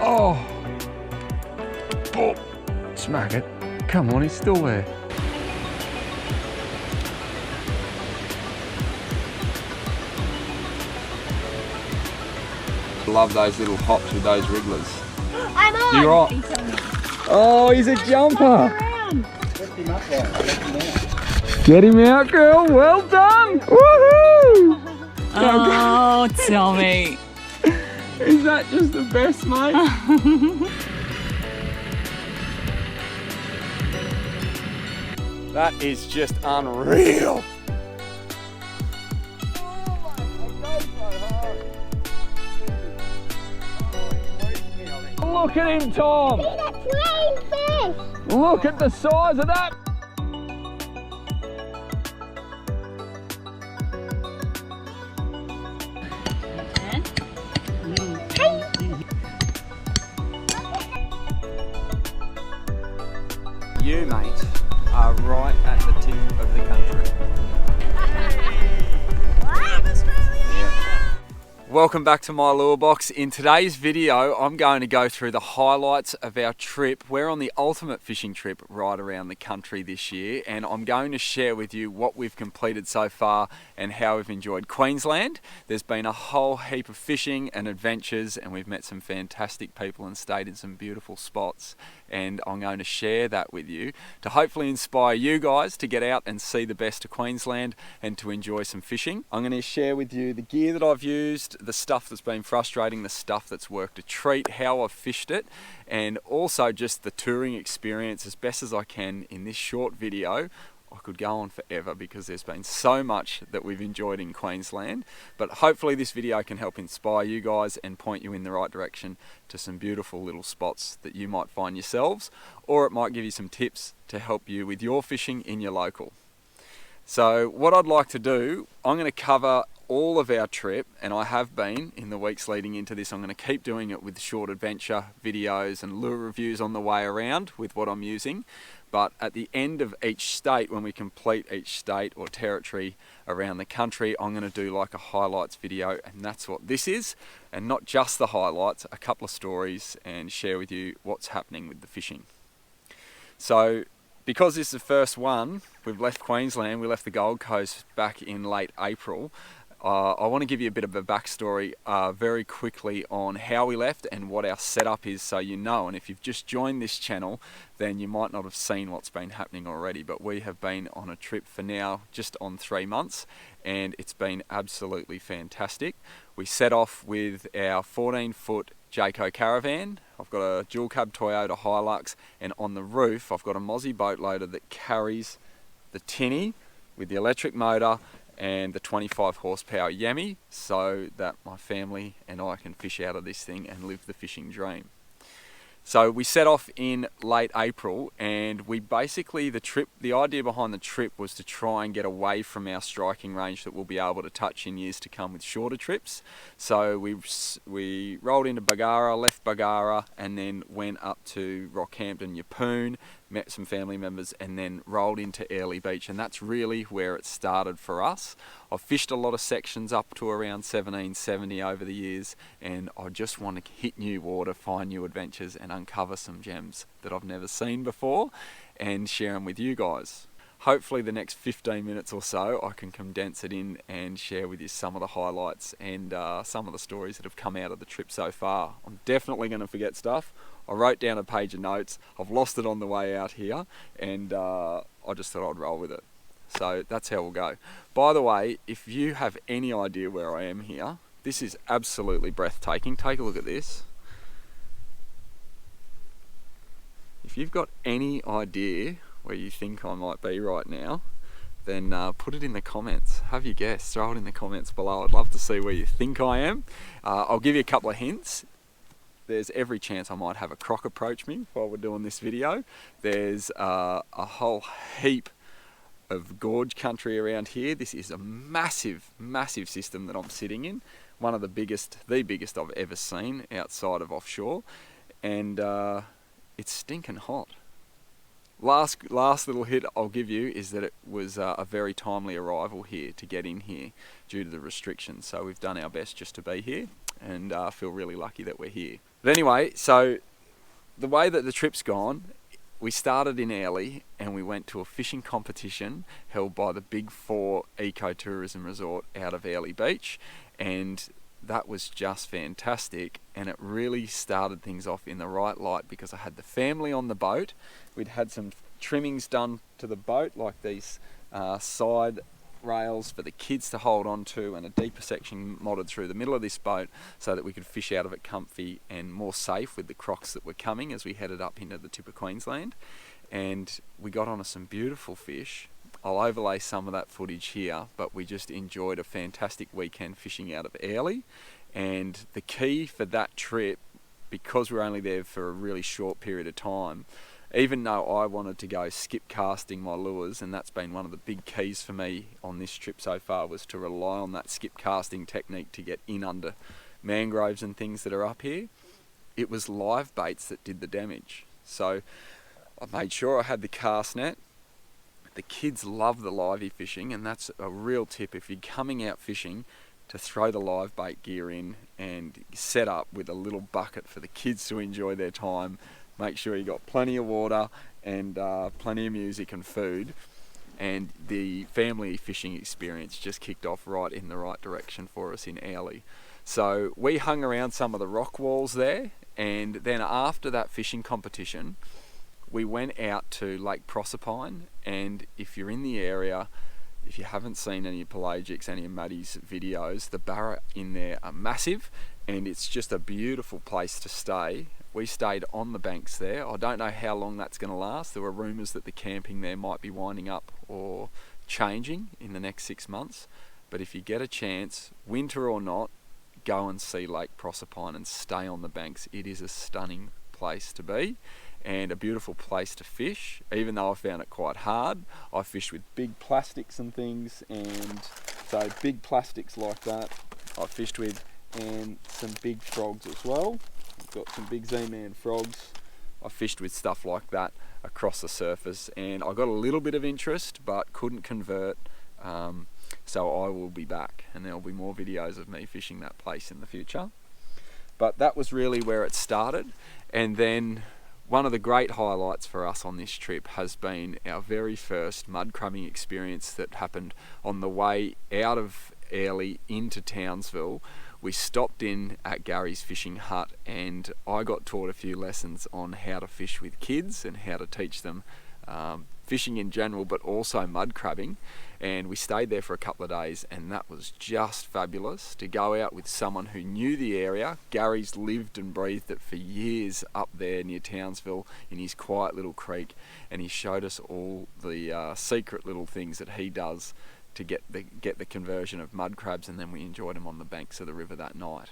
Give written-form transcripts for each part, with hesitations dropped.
Oh! Oh! Smack it. Come on, he's still there. Love those little hops with those wrigglers. I'm on! You're on. Oh, he's a jumper. Get him out, girl. Well done. Woohoo! Oh, tell me. Is that just the best, mate? That is just unreal. Look at him, Tom. See the flying fish! Look at the size of that. You, mate, are right at the tip of the country. Welcome back to my lure box. In today's video, I'm going to go through the highlights of our trip. We're on the ultimate fishing trip right around the country this year, and I'm going to share with you what we've completed so far and how we've enjoyed Queensland. There's been a whole heap of fishing and adventures, and we've met some fantastic people and stayed in some beautiful spots. And I'm going to share that with you to hopefully inspire you guys to get out and see the best of Queensland and to enjoy some fishing. I'm going to share with you the gear that I've used, the stuff that's been frustrating, the stuff that's worked a treat, how I've fished it, and also just the touring experience as best as I can in this short video. I could go on forever because there's been so much that we've enjoyed in Queensland, but hopefully this video can help inspire you guys and point you in the right direction to some beautiful little spots that you might find yourselves, or it might give you some tips to help you with your fishing in your local. So what I'd like to do, I'm going to cover all of our trip, and I have been in the weeks leading into this. I'm going to keep doing it with short adventure videos and lure reviews on the way around with what I'm using. But at the end of each state, when we complete each state or territory around the country, I'm going to do like a highlights video, and that's what this is. And not just the highlights, a couple of stories, and share with you what's happening with the fishing. So because this is the first one, we've left Queensland, we left the Gold Coast back in late April. I want to give you a bit of a backstory very quickly on how we left and what our setup is, so you know. And if you've just joined this channel, then you might not have seen what's been happening already, but we have been on a trip for now just on 3 months, and it's been absolutely fantastic. We set off with our 14-foot Jayco caravan. I've got a dual cab Toyota Hilux, and on the roof I've got a Mozzie boat loader that carries the tinny with the electric motor and the 25 horsepower Yemi, so that my family and I can fish out of this thing and live the fishing dream. So we set off in late April, and we basically, the idea behind the trip was to try and get away from our striking range that we'll be able to touch in years to come with shorter trips. So we rolled into Bargara, left Bargara, and then went up to Rockhampton, Yeppoon, met some family members, and then rolled into Airlie Beach, and that's really where it started for us. I've fished a lot of sections up to around 1770 over the years, and I just want to hit new water, find new adventures, and uncover some gems that I've never seen before and share them with you guys. Hopefully the next 15 minutes or so I can condense it in and share with you some of the highlights and some of the stories that have come out of the trip so far. I'm definitely going to forget stuff. I wrote down a page of notes, I've lost it on the way out here, and I just thought I'd roll with it. So that's how we'll go. By the way, if you have any idea where I am here, this is absolutely breathtaking. Take a look at this. If you've got any idea where you think I might be right now, then put it in the comments. Have your guess, throw it in the comments below. I'd love to see where you think I am. I'll give you a couple of hints. There's every chance I might have a croc approach me while we're doing this video. There's a whole heap of gorge country around here. This is a massive, massive system that I'm sitting in. One of the biggest I've ever seen outside of offshore. And it's stinking hot. Last little hit I'll give you is that it was a very timely arrival here to get in here due to the restrictions. So we've done our best just to be here, and feel really lucky that we're here. But anyway, so the way that the trip's gone, we started in Airlie and we went to a fishing competition held by the Big Four ecotourism resort out of Airlie Beach, and that was just fantastic, and it really started things off in the right light because I had the family on the boat. We'd had some trimmings done to the boat, like these side rails for the kids to hold on to, and a deeper section modded through the middle of this boat so that we could fish out of it comfy and more safe with the crocs that were coming as we headed up into the tip of Queensland. And we got onto some beautiful fish. I'll overlay some of that footage here, but we just enjoyed a fantastic weekend fishing out of Airlie. And the key for that trip, because we were only there for a really short period of time, even though I wanted to go skip casting my lures, and that's been one of the big keys for me on this trip so far, was to rely on that skip casting technique to get in under mangroves and things that are up here, it was live baits that did the damage. So I made sure I had the cast net. The kids love the livey fishing, and that's a real tip if you're coming out fishing, to throw the live bait gear in and set up with a little bucket for the kids to enjoy their time. Make sure you got plenty of water and plenty of music and food, and the family fishing experience just kicked off right in the right direction for us in Airlie. So we hung around some of the rock walls there, and then after that fishing competition we went out to Lake Proserpine. And if you're in the area, if you haven't seen any of Pelagics, any of Maddie's videos, the barra in there are massive, and it's just a beautiful place to stay. We stayed on the banks there. I don't know how long that's going to last. There were rumours that the camping there might be winding up or changing in the next 6 months. But if you get a chance, winter or not, go and see Lake Proserpine and stay on the banks. It is a stunning place to be and a beautiful place to fish. Even though I found it quite hard, I fished with big plastics and things, and so big plastics like that I fished with, and some big frogs as well. I've got some big Z-Man frogs. I fished with stuff like that across the surface, and I got a little bit of interest but couldn't convert, so I will be back and there'll be more videos of me fishing that place in the future. But that was really where it started. And then one of the great highlights for us on this trip has been our very first mud crabbing experience that happened on the way out of Airlie into Townsville. We stopped in at Gary's fishing hut, and I got taught a few lessons on how to fish with kids and how to teach them fishing in general, but also mud crabbing. And we stayed there for a couple of days, and that was just fabulous to go out with someone who knew the area. Gary's lived and breathed it for years up there near Townsville in his quiet little creek, and he showed us all the secret little things that he does to get the conversion of mud crabs, and then we enjoyed them on the banks of the river that night.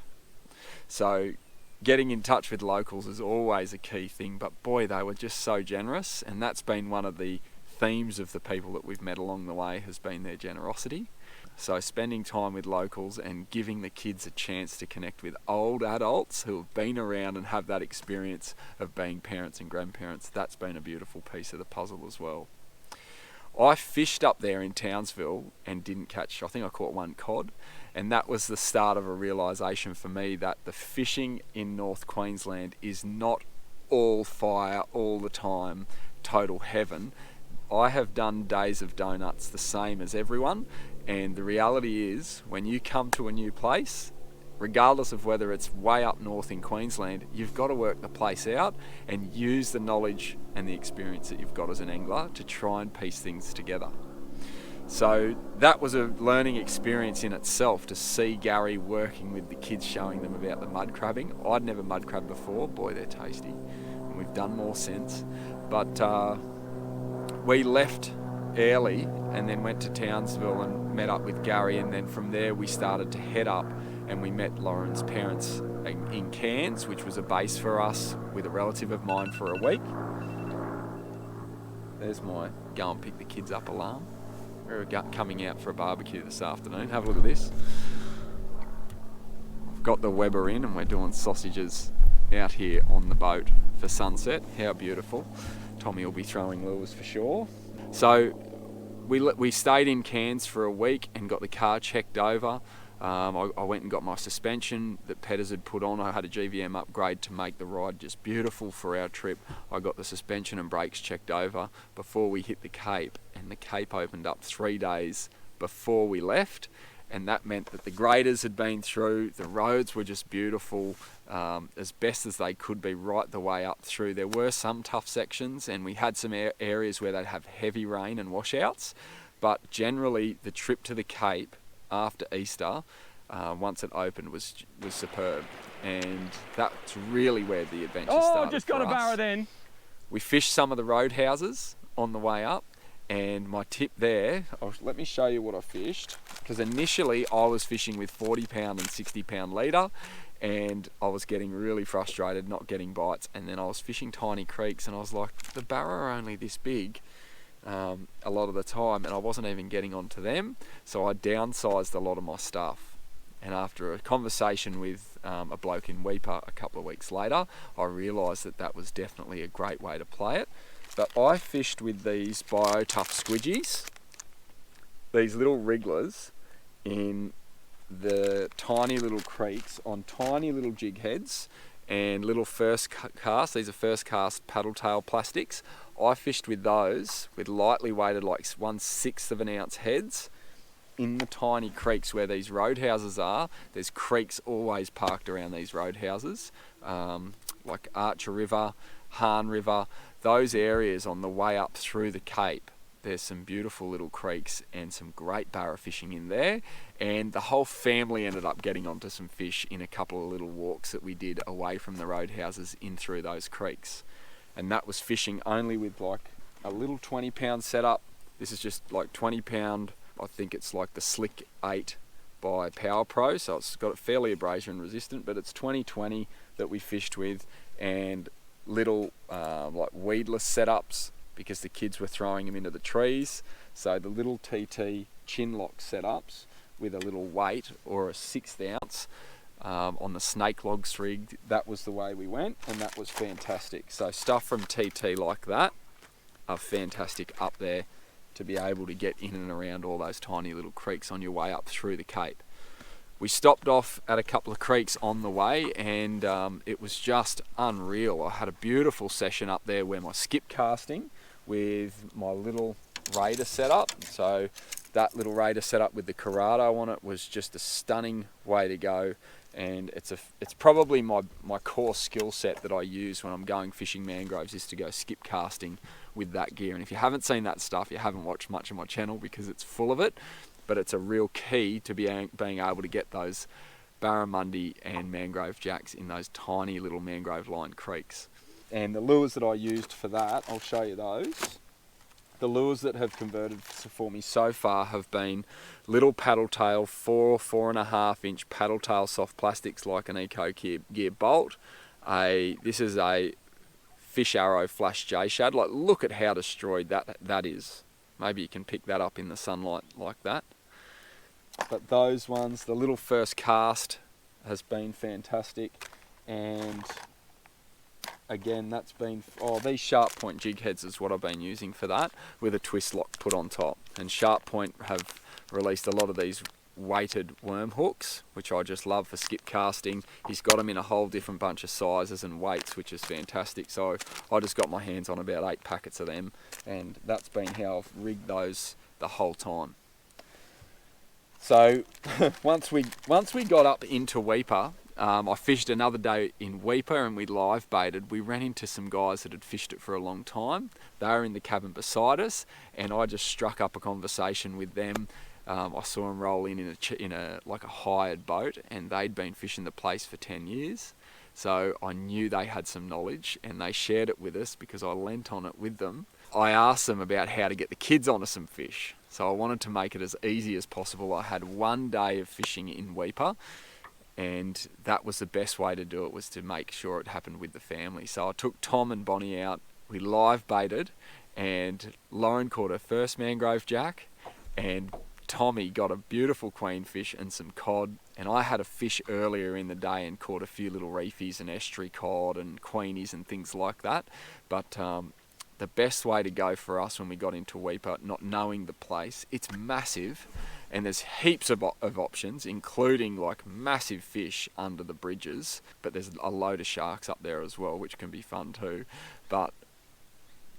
So getting in touch with locals is always a key thing, but boy, they were just so generous, and that's been one of the themes of the people that we've met along the way, has been their generosity. So spending time with locals and giving the kids a chance to connect with old adults who have been around and have that experience of being parents and grandparents, that's been a beautiful piece of the puzzle as well. I fished up there in Townsville and didn't catch, I think I caught one cod, and that was the start of a realisation for me that the fishing in North Queensland is not all fire all the time, total heaven. I have done days of donuts the same as everyone, and the reality is when you come to a new place, regardless of whether it's way up north in Queensland, you've got to work the place out and use the knowledge and the experience that you've got as an angler to try and piece things together. So that was a learning experience in itself, to see Gary working with the kids, showing them about the mud crabbing. I'd never mud crabbed before. Boy, they're tasty, and we've done more since. But we left Airlie and then went to Townsville and met up with Gary, and then from there we started to head up, and we met Lauren's parents in Cairns, which was a base for us with a relative of mine for a week. There's my go and pick the kids up alarm. We're coming out for a barbecue this afternoon. Have a look at this. I've got the Weber in and we're doing sausages out here on the boat for sunset. How beautiful. Tommy will be throwing lures for sure. So we stayed in Cairns for a week and got the car checked over. I went and got my suspension that Petters had put on. I had a GVM upgrade to make the ride just beautiful for our trip. I got the suspension and brakes checked over before we hit the Cape, and the Cape opened up 3 days before we left, and that meant that the graders had been through, the roads were just beautiful, as best as they could be right the way up through. There were some tough sections, and we had some areas where they'd have heavy rain and washouts, but generally the trip to the Cape after Easter, once it opened, was superb, and that's really where the adventure started. Oh, just got a barra then. We fished some of the roadhouses on the way up, and my tip there, let me show you what I fished, because initially I was fishing with 40 pound and 60 pound leader, and I was getting really frustrated not getting bites, and then I was fishing tiny creeks, and I was like, the barra are only this big a lot of the time, and I wasn't even getting onto them, so I downsized a lot of my stuff. And after a conversation with a bloke in Weeper a couple of weeks later, I realised that that was definitely a great way to play it. But I fished with these BioTough squidgies, these little wrigglers, in the tiny little creeks on tiny little jig heads and little first cast. These are first cast paddle tail plastics. I fished with those with lightly weighted, like 1/6 of an ounce heads, in the tiny creeks where these roadhouses are. There's creeks always parked around these roadhouses, like Archer River, Hahn River, those areas on the way up through the Cape. There's some beautiful little creeks and some great barra fishing in there, and the whole family ended up getting onto some fish in a couple of little walks that we did away from the roadhouses in through those creeks. And that was fishing only with like a little 20 pound setup. This is just like 20 pound, I think it's like the Slick 8 by Power Pro, so it's got a fairly abrasion resistant, but it's 2020 that we fished with, and little like weedless setups, because the kids were throwing them into the trees. So the little TT chin lock setups with a little weight or a 1/6 ounce on the snake logs rig, that was the way we went, and that was fantastic. So stuff from TT like that are fantastic up there to be able to get in and around all those tiny little creeks on your way up through the Cape. We stopped off at a couple of creeks on the way, and it was just unreal. I had a beautiful session up there where my skip casting with my little Raider setup. So that little Raider setup with the Corrado on it was just a stunning way to go, and it's probably my core skill set that I use when I'm going fishing mangroves, is to go skip casting with that gear. And if you haven't seen that stuff, you haven't watched much of my channel, because it's full of it, but it's a real key to being able to get those barramundi and mangrove jacks in those tiny little mangrove lined creeks. And the lures that I used for that, I'll show you those. The lures that have converted for me so far have been little paddle tail, 4.5 inch paddle tail soft plastics like an Eco Gear bolt. This is a Fish Arrow Flash J Shad. Like, look at how destroyed that is. Maybe you can pick that up in the sunlight like that. But those ones, the little first cast has been fantastic, and again, that's been, these Sharp Point jig heads is what I've been using for that, with a twist lock put on top. And Sharp Point have released a lot of these weighted worm hooks, which I just love for skip casting. He's got them in a whole different bunch of sizes and weights, which is fantastic. So I just got my hands on about 8 packets of them, and that's been how I've rigged those the whole time. So once we got up into Weeper, I fished another day in Weeper, and we live baited. We ran into some guys that had fished it for a long time. They were in the cabin beside us, and I just struck up a conversation with them. I saw them roll in a like a hired boat, and they'd been fishing the place for 10 years. So I knew they had some knowledge, and they shared it with us because I lent on it with them. I asked them about how to get the kids onto some fish. So I wanted to make it as easy as possible. I had one day of fishing in Weeper, and that was the best way to do it, was to make sure it happened with the family. So I took Tom and Bonnie out, we live baited, and Lauren caught her first mangrove jack, and Tommy got a beautiful queenfish and some cod, and I had a fish earlier in the day and caught a few little reefies and estuary cod and queenies and things like that. But the best way to go for us when we got into Weipa, not knowing the place, it's massive and there's heaps of options, including like massive fish under the bridges, but there's a load of sharks up there as well, which can be fun too. But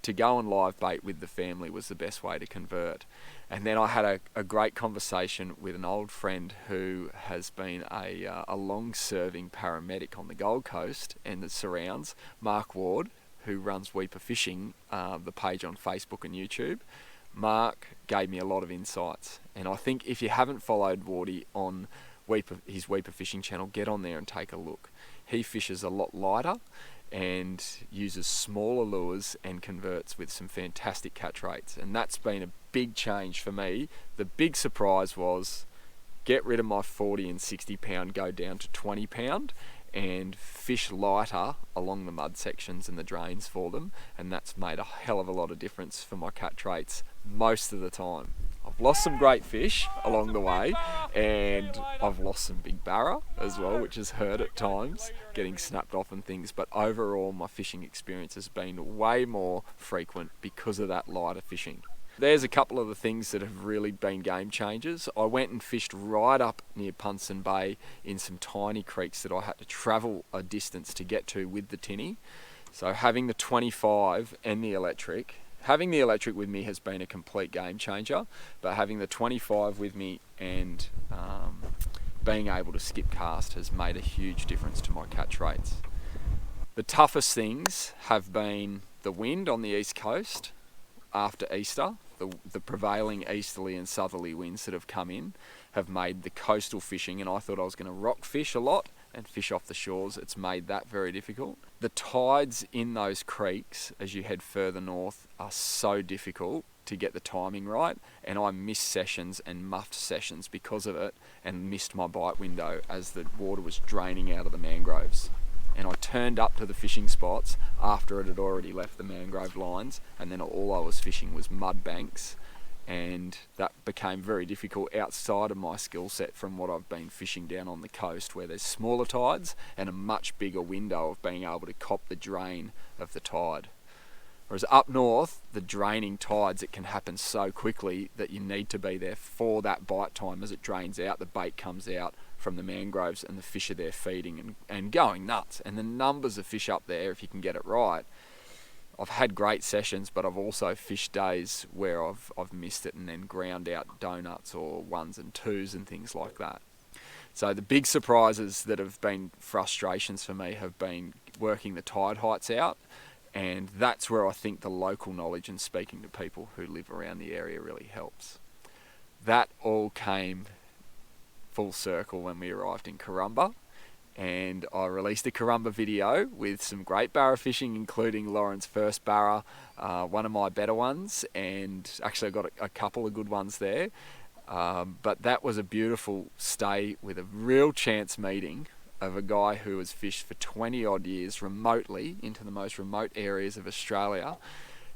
to go on live bait with the family was the best way to convert. And then I had a great conversation with an old friend who has been a long-serving paramedic on the Gold Coast and the surrounds, Mark Ward, who runs Weipa Fishing, the page on Facebook and YouTube. Mark gave me a lot of insights, and I think if you haven't followed Wardy on his Weipa Fishing channel, get on there and take a look. He fishes a lot lighter and uses smaller lures and converts with some fantastic catch rates, and that's been a big change for me. The big surprise was get rid of my 40 and 60 pound, go down to 20 pound and fish lighter along the mud sections and the drains for them, and that's made a hell of a lot of difference for my catch rates most of the time. I've lost some great fish along the way, and I've lost some big barra as well, which has hurt at times, getting snapped off and things, but overall my fishing experience has been way more frequent because of that lighter fishing. There's a couple of the things that have really been game changers. I went and fished right up near Punson Bay in some tiny creeks that I had to travel a distance to get to with the tinny. So having the 25 and the electric, having the electric with me has been a complete game changer, but having the 25 with me and being able to skip cast has made a huge difference to my catch rates. The toughest things have been the wind on the east coast after Easter. The prevailing easterly and southerly winds that have come in have made the coastal fishing, and I thought I was going to rock fish a lot and fish off the shores. It's made that very difficult. The tides in those creeks as you head further north are so difficult to get the timing right, and I missed sessions and muffed sessions because of it and missed my bite window as the water was draining out of the mangroves. And I turned up to the fishing spots after it had already left the mangrove lines, and then all I was fishing was mud banks, and that became very difficult outside of my skill set from what I've been fishing down on the coast, where there's smaller tides and a much bigger window of being able to cop the drain of the tide. Whereas up north, the draining tides, it can happen so quickly that you need to be there for that bite time. As it drains out, the bait comes out from the mangroves and the fish are there feeding and going nuts. And the numbers of fish up there, if you can get it right, I've had great sessions, but I've also fished days where I've missed it and then ground out donuts or 1s and 2s and things like that. So the big surprises that have been frustrations for me have been working the tide heights out, and that's where I think the local knowledge and speaking to people who live around the area really helps. That all came full circle when we arrived in Karumba, and I released a Karumba video with some great barra fishing, including Lauren's first barra, one of my better ones, and actually I got a couple of good ones there. But that was a beautiful stay with a real chance meeting of a guy who has fished for 20 odd years remotely into the most remote areas of Australia.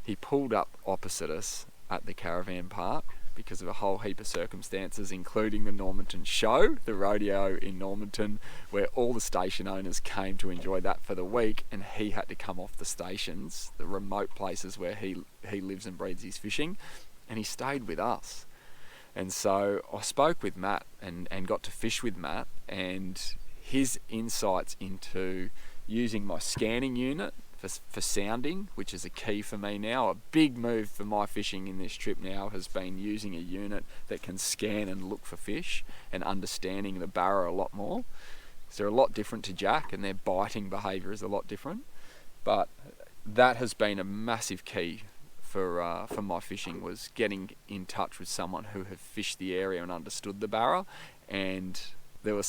He pulled up opposite us at the caravan park because of a whole heap of circumstances, including the Normanton show, the rodeo in Normanton, where all the station owners came to enjoy that for the week, and he had to come off the stations, the remote places where he lives and breeds his fishing, and he stayed with us. And so I spoke with Matt and got to fish with Matt, and his insights into using my scanning unit for sounding, which is a key for me now. A big move for my fishing in this trip now has been using a unit that can scan and look for fish and understanding the barra a lot more. So they're a lot different to jack, and their biting behaviour is a lot different. But that has been a massive key for my fishing, was getting in touch with someone who had fished the area and understood the barra. And there were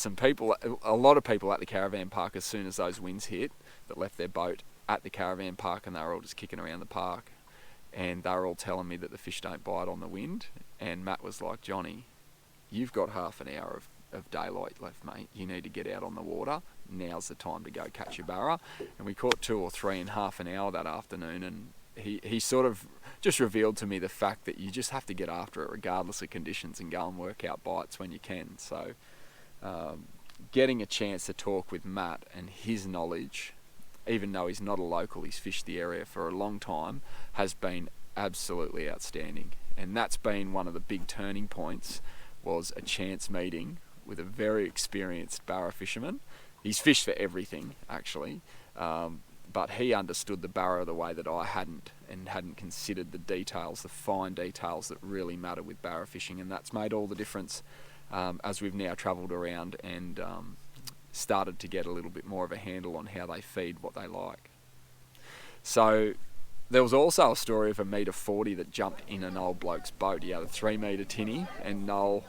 a lot of people at the caravan park as soon as those winds hit that left their boat at the caravan park, and they were all just kicking around the park, and they were all telling me that the fish don't bite on the wind. And Matt was like, Johnny, you've got half an hour of daylight left, mate. You need to get out on the water. Now's the time to go catch your barra. And we caught 2 or 3 in half an hour that afternoon, and he sort of just revealed to me the fact that you just have to get after it regardless of conditions and go and work out bites when you can. So getting a chance to talk with Matt and his knowledge even though he's not a local, he's fished the area for a long time, has been absolutely outstanding. And that's been one of the big turning points, was a chance meeting with a very experienced barra fisherman. He's fished for everything, actually, but he understood the barra the way that I hadn't, and hadn't considered the details, the fine details that really matter with barra fishing, and that's made all the difference as we've now travelled around and started to get a little bit more of a handle on how they feed, what they like. So there was also a story of a metre 40 that jumped in an old bloke's boat. He had a 3 metre tinny, and Noel,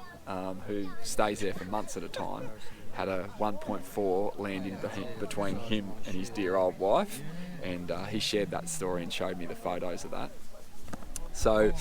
who stays there for months at a time, had a 1.4 land in between him and his dear old wife, and he shared that story and showed me the photos of that. So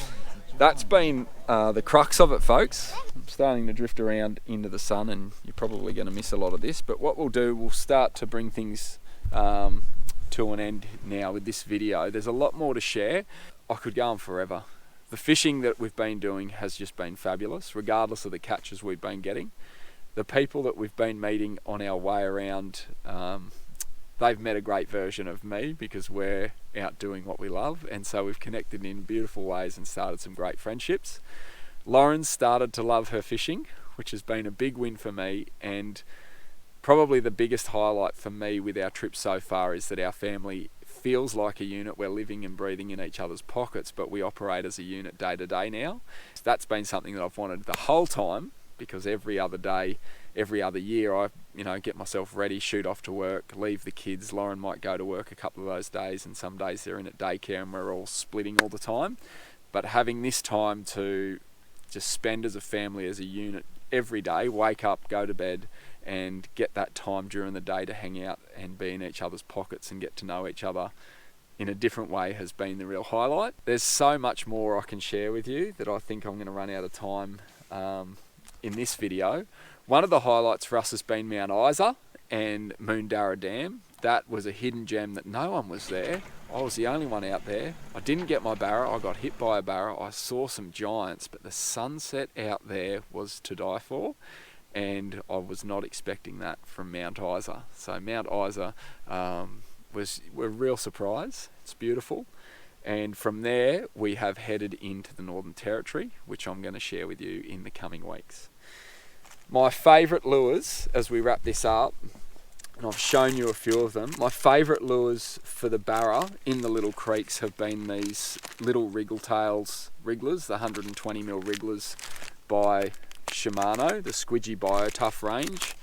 that's been the crux of it, folks. I'm starting to drift around into the sun, and you're probably going to miss a lot of this, but what we'll do, we'll start to bring things to an end now with this video. There's a lot more to share. I could go on forever. The fishing that we've been doing has just been fabulous, regardless of the catches we've been getting. The people that we've been meeting on our way around, they've met a great version of me, because we're out doing what we love, and so we've connected in beautiful ways and started some great friendships. Lauren's started to love her fishing, which has been a big win for me, and probably the biggest highlight for me with our trip so far is that our family feels like a unit. We're living and breathing in each other's pockets, but we operate as a unit day to day now. So that's been something that I've wanted the whole time, because every other day, every other year, I get myself ready, shoot off to work, leave the kids. Lauren might go to work a couple of those days, and some days they're in at daycare and we're all splitting all the time. But having this time to just spend as a family, as a unit, every day, wake up, go to bed, and get that time during the day to hang out and be in each other's pockets and get to know each other in a different way has been the real highlight. There's so much more I can share with you that I think I'm going to run out of time in this video. One of the highlights for us has been Mount Isa and Moondarra Dam. That was a hidden gem that no one was there. I was the only one out there. I didn't get my barra. I got hit by a barra. I saw some giants, but the sunset out there was to die for, and I was not expecting that from Mount Isa. So Mount Isa was a real surprise. It's beautiful. And from there, we have headed into the Northern Territory, which I'm going to share with you in the coming weeks. My favourite lures, as we wrap this up, and I've shown you a few of them, my favourite lures for the barra in the little creeks have been these little wriggletails wrigglers, the 120mm wrigglers by Shimano, the Squidgy BioTough range.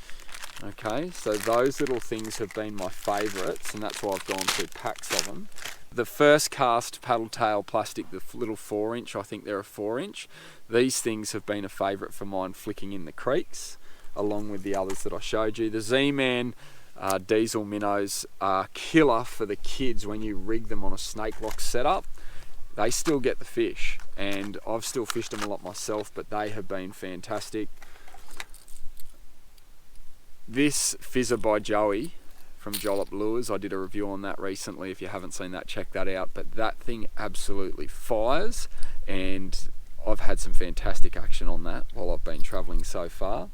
Okay, so those little things have been my favourites, and that's why I've gone through packs of them. The first cast paddle tail plastic, the little 4-inch, I think they're a 4-inch. These things have been a favourite for mine flicking in the creeks, along with the others that I showed you. The Z-Man diesel minnows are killer for the kids when you rig them on a snake lock setup. They still get the fish, and I've still fished them a lot myself, but they have been fantastic. This Fizzer by Joey from Jollop Lures, I did a review on that recently. If you haven't seen that, check that out. But that thing absolutely fires, and I've had some fantastic action on that while I've been travelling so far.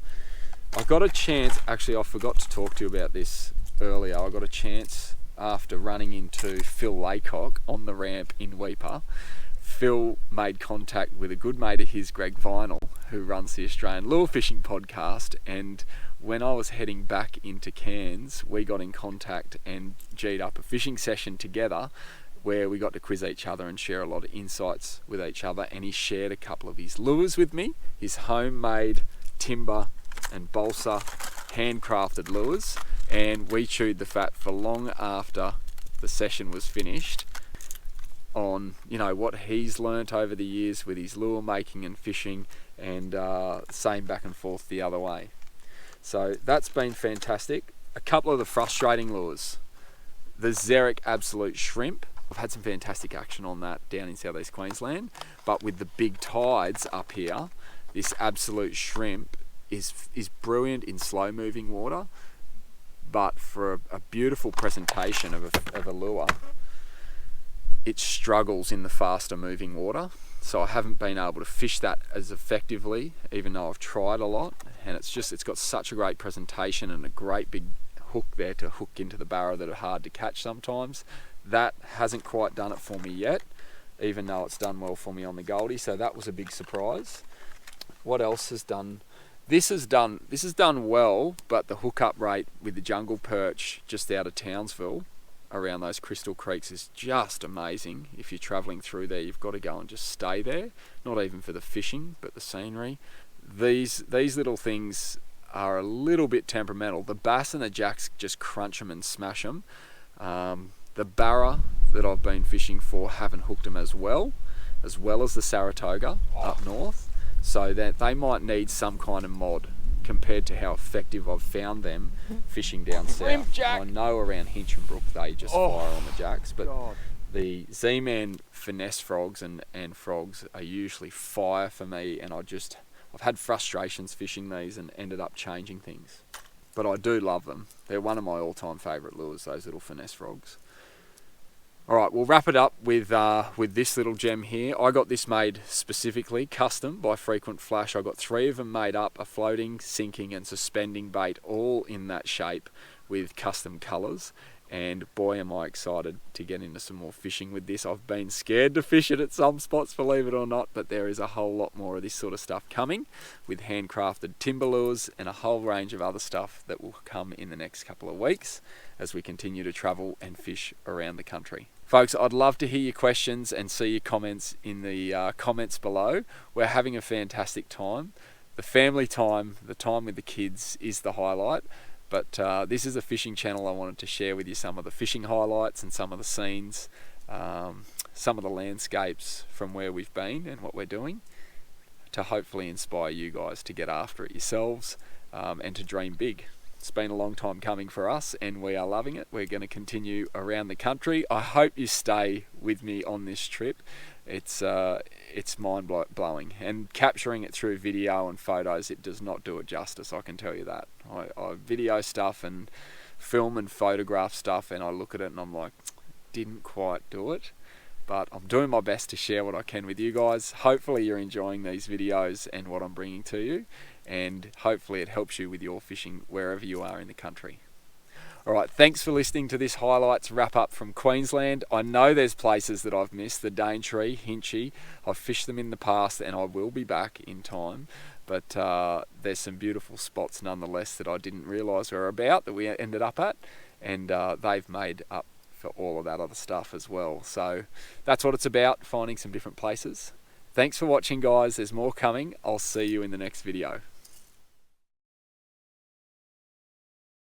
I got a chance, actually I forgot to talk to you about this earlier, I got a chance after running into Phil Laycock on the ramp in Weipa. Phil made contact with a good mate of his, Greg Vinal, who runs the Australian Lure Fishing Podcast, and when I was heading back into Cairns, we got in contact and G'd up a fishing session together where we got to quiz each other and share a lot of insights with each other, and he shared a couple of his lures with me, his homemade timber and balsa handcrafted lures, and we chewed the fat for long after the session was finished on what he's learnt over the years with his lure making and fishing, and same back and forth the other way. So that's been fantastic. A couple of the frustrating lures, the Xeric Absolute Shrimp, I've had some fantastic action on that down in southeast Queensland, but with the big tides up here, this Absolute Shrimp is brilliant in slow moving water, but for a beautiful presentation of a lure, it struggles in the faster moving water. So I haven't been able to fish that as effectively, even though I've tried a lot, and it's got such a great presentation and a great big hook there to hook into the barra that are hard to catch sometimes. That hasn't quite done it for me yet, even though it's done well for me on the Goldie, so that was a big surprise. What else has done? This has done well, but the hookup rate with the jungle perch just out of Townsville around those crystal creeks is just amazing. If you're travelling through there, you've got to go and just stay there, not even for the fishing but the scenery. These little things are a little bit temperamental. The bass and the jacks just crunch them and smash them. The barra that I've been fishing for haven't hooked them as well as the Saratoga up north, so that they might need some kind of mod compared to how effective I've found them fishing down south. I know around Hinchinbrook they just fire on the jacks, but the Z-Man finesse frogs and frogs are usually fire for me, and I've had frustrations fishing these and ended up changing things. But I do love them. They're one of my all-time favourite lures, those little finesse frogs. Alright, we'll wrap it up with this little gem here. I got this made specifically, custom, by Frequent Flash. I got 3 of them made up, a floating, sinking and suspending bait, all in that shape with custom colours. And boy am I excited to get into some more fishing with this. I've been scared to fish it at some spots, believe it or not, but there is a whole lot more of this sort of stuff coming with handcrafted timber lures and a whole range of other stuff that will come in the next couple of weeks as we continue to travel and fish around the country. Folks, I'd love to hear your questions and see your comments in the comments below. We're having a fantastic time. The family time, the time with the kids is the highlight. But this is a fishing channel. I wanted to share with you some of the fishing highlights and some of the scenes, some of the landscapes from where we've been and what we're doing, to hopefully inspire you guys to get after it yourselves and to dream big. It's been a long time coming for us and we are loving it. We're going to continue around the country. I hope you stay with me on this trip. It's mind-blowing, and capturing it through video and photos, it does not do it justice, I can tell you that. I video stuff and film and photograph stuff and I look at it and I'm like, didn't quite do it, but I'm doing my best to share what I can with you guys. Hopefully you're enjoying these videos and what I'm bringing to you, and hopefully it helps you with your fishing wherever you are in the country. Alright, thanks for listening to this highlights wrap up from Queensland. I know there's places that I've missed, the Daintree, Hinchy. I've fished them in the past and I will be back in time. But there's some beautiful spots nonetheless that I didn't realise were about that we ended up at. And they've made up for all of that other stuff as well. So that's what it's about, finding some different places. Thanks for watching guys, there's more coming. I'll see you in the next video.